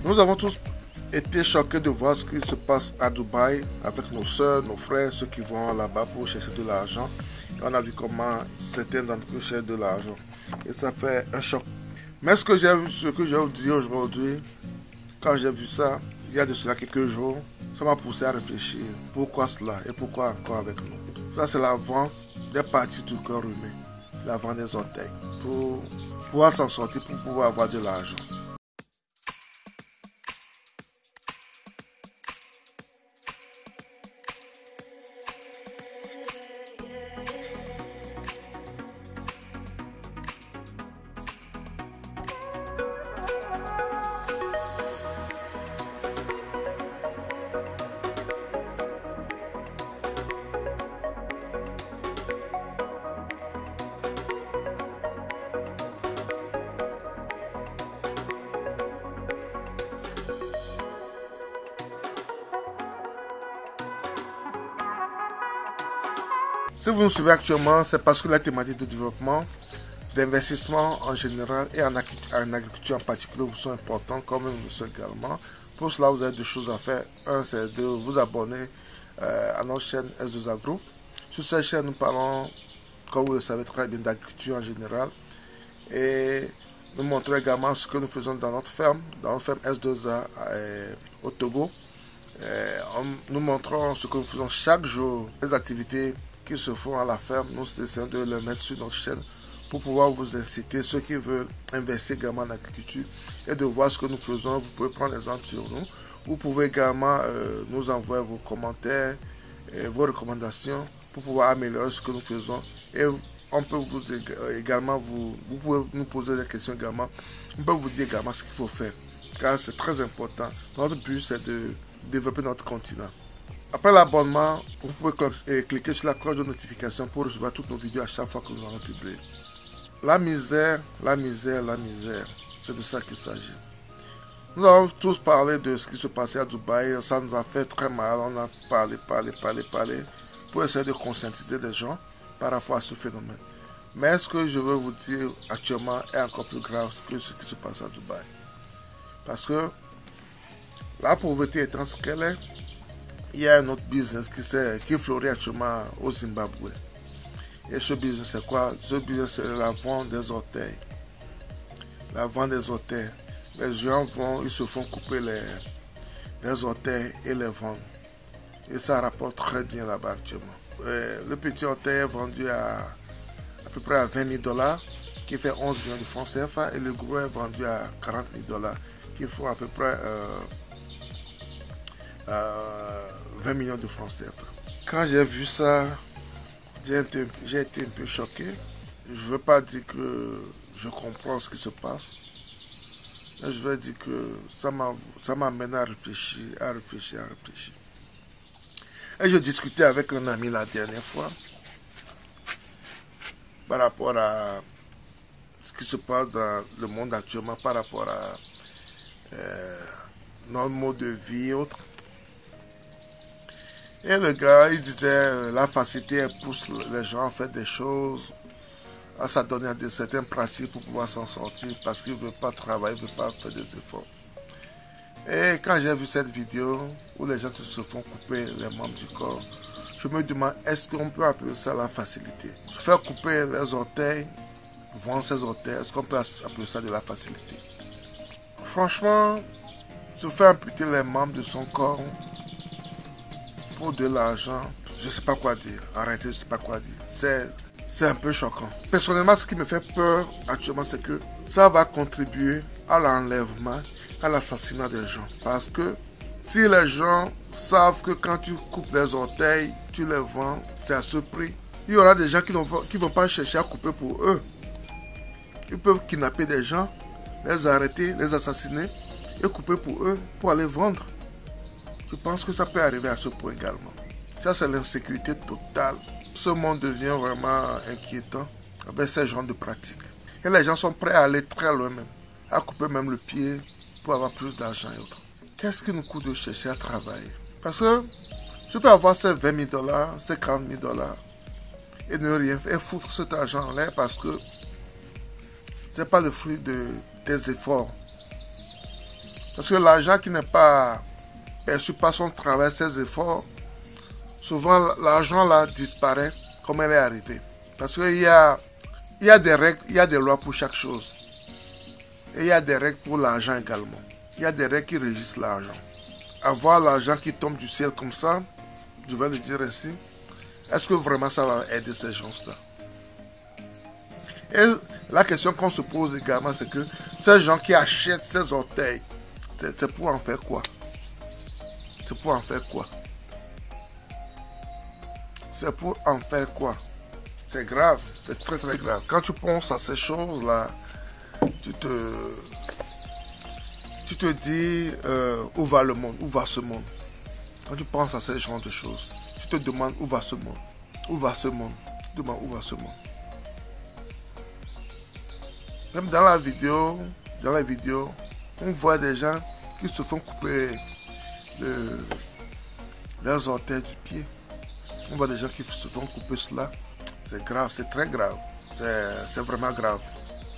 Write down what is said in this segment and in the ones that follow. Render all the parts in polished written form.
Nous avons tous été choqués de voir ce qui se passe à Dubaï avec nos soeurs, nos frères, ceux qui vont là-bas pour chercher de l'argent. On a vu comment certains d'entre eux cherchent de l'argent. Et ça fait un choc. Mais ce que j'ai vous dire aujourd'hui, quand j'ai vu ça, il y a de cela quelques jours, ça m'a poussé à réfléchir. Pourquoi cela et pourquoi encore avec nous? Ça, c'est la vente des parties du corps humain. La vente des orteils. Pour pouvoir s'en sortir, pour pouvoir avoir de l'argent. Si vous nous suivez actuellement, c'est parce que la thématique de développement, d'investissement en général et en agriculture en particulier vous sont importants, comme nous sommes également. Pour cela, vous avez deux choses à faire. Un, c'est de vous abonner à notre chaîne S2A Group. Sur cette chaîne, nous parlons, comme vous le savez très bien, d'agriculture en général. Et nous montrons également ce que nous faisons dans notre ferme S2A au Togo. Nous montrons ce que nous faisons chaque jour, les activités qui se font à la ferme. Nous essayons de les mettre sur notre chaîne pour pouvoir vous inciter, ceux qui veulent investir également en agriculture et de voir ce que nous faisons. Vous pouvez prendre exemple sur nous. Vous pouvez également nous envoyer vos commentaires et vos recommandations pour pouvoir améliorer ce que nous faisons. Et on peut vous pouvez nous poser des questions également. On peut vous dire également ce qu'il faut faire, car c'est très important. Notre but, c'est de développer notre continent. Après l'abonnement, vous pouvez cliquer sur la cloche de notification pour recevoir toutes nos vidéos à chaque fois que nous allons publier. La misère, c'est de ça qu'il s'agit. Nous avons tous parlé de ce qui se passait à Dubaï, ça nous a fait très mal, on a parlé pour essayer de conscientiser les gens par rapport à ce phénomène. Mais ce que je veux vous dire actuellement est encore plus grave que ce qui se passe à Dubaï. Parce que la pauvreté étant ce qu'elle est, il y a un autre business qui fleurit actuellement au Zimbabwe. Et ce business, c'est quoi? Ce business, c'est la vente des orteils. La vente des orteils. Les gens ils se font couper les orteils et les vendent. Et ça rapporte très bien là-bas actuellement. Le petit orteil est vendu à peu près à 20 000 $, qui fait 11 millions de francs CFA. Et le gros est vendu à 40 000 $, qui font à peu près 20 millions de francs CFA. Quand j'ai vu ça, j'ai été un peu choqué. Je ne veux pas dire que je comprends ce qui se passe, mais je veux dire que ça m'amène à réfléchir. Et je discutais avec un ami la dernière fois par rapport à ce qui se passe dans le monde actuellement, par rapport à notre mode de vie et autres. Et le gars, il disait la facilité pousse les gens à faire des choses, à s'adonner à certains principes pour pouvoir s'en sortir parce qu'ils ne veulent pas travailler, ils ne veulent pas faire des efforts. Et quand j'ai vu cette vidéo où les gens se font couper les membres du corps, je me demande, est-ce qu'on peut appeler ça la facilité? Se faire couper les orteils, vendre ses orteils, est-ce qu'on peut appeler ça de la facilité? Franchement, se faire amputer les membres de son corps pour de l'argent, je ne sais pas quoi dire. Arrêtez, je ne sais pas quoi dire. C'est un peu choquant. Personnellement, ce qui me fait peur actuellement, c'est que ça va contribuer à l'enlèvement, à l'assassinat des gens. Parce que si les gens savent que quand tu coupes les orteils, tu les vends, c'est à ce prix, il y aura des gens qui ne vont pas chercher à couper pour eux. Ils peuvent kidnapper des gens, les arrêter, les assassiner et couper pour eux, pour aller vendre. Je pense que ça peut arriver à ce point également. Ça, c'est l'insécurité totale. Ce monde devient vraiment inquiétant avec ces genres de pratiques. Et les gens sont prêts à aller très loin même, à couper même le pied pour avoir plus d'argent et autres. Qu'est-ce qui nous coûte de chercher à travailler? Parce que je peux avoir ces 20 000 $, ces 40 000 $ et ne rien faire, et foutre cet argent en l'air parce que ce n'est pas le fruit de tes efforts. Parce que l'argent qui n'est pas perçu par son travail, ses efforts, souvent l'argent là disparaît comme elle est arrivée. Parce qu'il y a des règles, il y a des lois pour chaque chose. Et il y a des règles pour l'argent également. Il y a des règles qui régissent l'argent. Avoir l'argent qui tombe du ciel comme ça, je vais le dire ainsi, est-ce que vraiment ça va aider ces gens-là? Et la question qu'on se pose également, c'est que ces gens qui achètent ces orteils, c'est pour en faire quoi? C'est pour en faire quoi? C'est pour en faire quoi? C'est grave, c'est très très grave. Quand tu penses à ces choses-là, tu te dis où va le monde, où va ce monde? Quand tu penses à ce genre de choses, tu te demandes où va ce monde? Où va ce monde? Tu te demandes où va ce monde? Même dans la vidéo, on voit des gens qui se font couper leurs orteils du pied. On voit des gens qui se font couper cela. C'est grave, c'est très grave. C'est vraiment grave.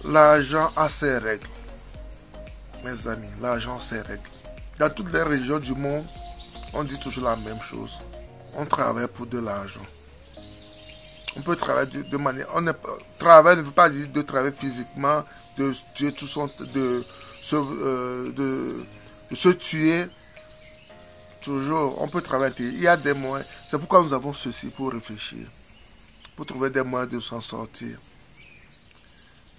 L'argent a ses règles. Mes amis, l'argent a ses règles. Dans toutes les régions du monde, on dit toujours la même chose. On travaille pour de l'argent. On peut travailler de manière... Travail ne veut pas dire de travailler physiquement, de tuer tout son... de se tuer. Toujours, on peut travailler. Il y a des moyens. C'est pourquoi nous avons ceci pour réfléchir. Pour trouver des moyens de s'en sortir.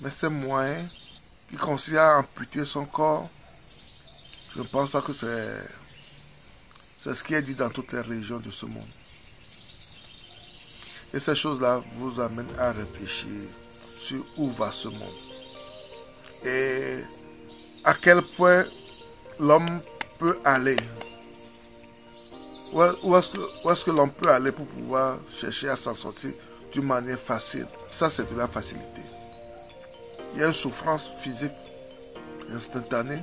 Mais ces moyens qui consistent à amputer son corps, je ne pense pas que c'est ce qui est dit dans toutes les régions de ce monde. Et ces choses-là vous amènent à réfléchir sur où va ce monde. Et à quel point l'homme peut aller. Où est-ce que l'on peut aller pour pouvoir chercher à s'en sortir d'une manière facile? Ça, c'est de la facilité. Il y a une souffrance physique instantanée,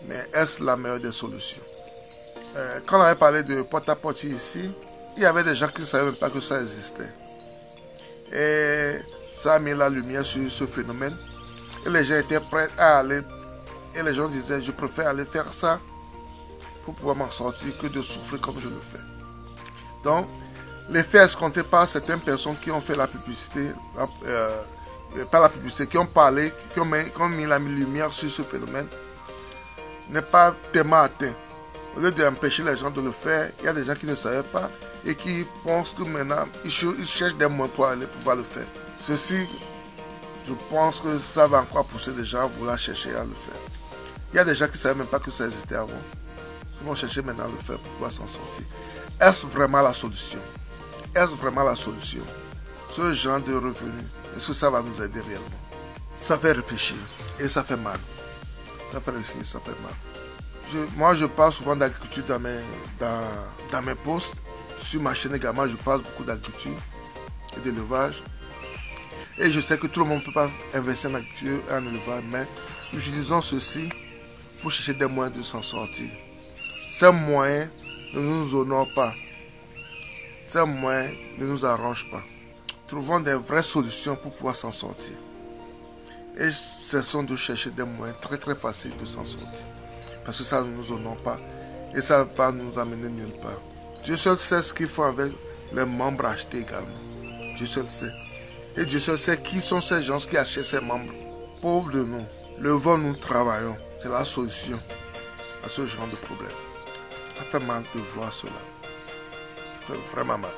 mais est-ce la meilleure des solutions? Quand on avait parlé de porte-à-porte ici, il y avait des gens qui ne savaient même pas que ça existait. Et ça a mis la lumière sur ce phénomène. Et les gens étaient prêts à aller. Et les gens disaient, je préfère aller faire ça pour pouvoir m'en sortir que de souffrir comme je le fais. Donc, l'effet escompté par certaines personnes qui ont fait la publicité, pas la publicité, qui ont parlé, qui ont mis la lumière sur ce phénomène, n'est pas tellement atteint. Au lieu d'empêcher les gens de le faire, il y a des gens qui ne savaient pas et qui pensent que maintenant, ils cherchent des moyens pour aller pouvoir le faire. Ceci, je pense que ça va encore pousser les gens à vouloir chercher à le faire. Il y a des gens qui ne savaient même pas que ça existait avant. Ils vont chercher maintenant à le faire pour pouvoir s'en sortir. Est-ce vraiment la solution? Est-ce vraiment la solution? Ce genre de revenus, est-ce que ça va nous aider réellement? Ça fait réfléchir et ça fait mal. Ça fait réfléchir, ça fait mal. Moi, je parle souvent d'agriculture dans mes posts. Sur ma chaîne également, je parle beaucoup d'agriculture et d'élevage. Et je sais que tout le monde ne peut pas investir en agriculture et en élevage, mais utilisons ceci pour chercher des moyens de s'en sortir. Ces moyens ne nous honorent pas. Ces moyens ne nous arrangent pas. Trouvons des vraies solutions pour pouvoir s'en sortir. Et cessons de chercher des moyens très très faciles de s'en sortir. Parce que ça ne nous honore pas. Et ça ne va pas nous amener nulle part. Dieu seul sait ce qu'ils font avec les membres achetés également. Dieu seul sait. Et Dieu seul sait qui sont ces gens qui achètent ces membres. Pauvres de nous. Levons-nous, travaillons. C'est la solution à ce genre de problème. Ça fait mal de voir cela. Ça fait vraiment mal.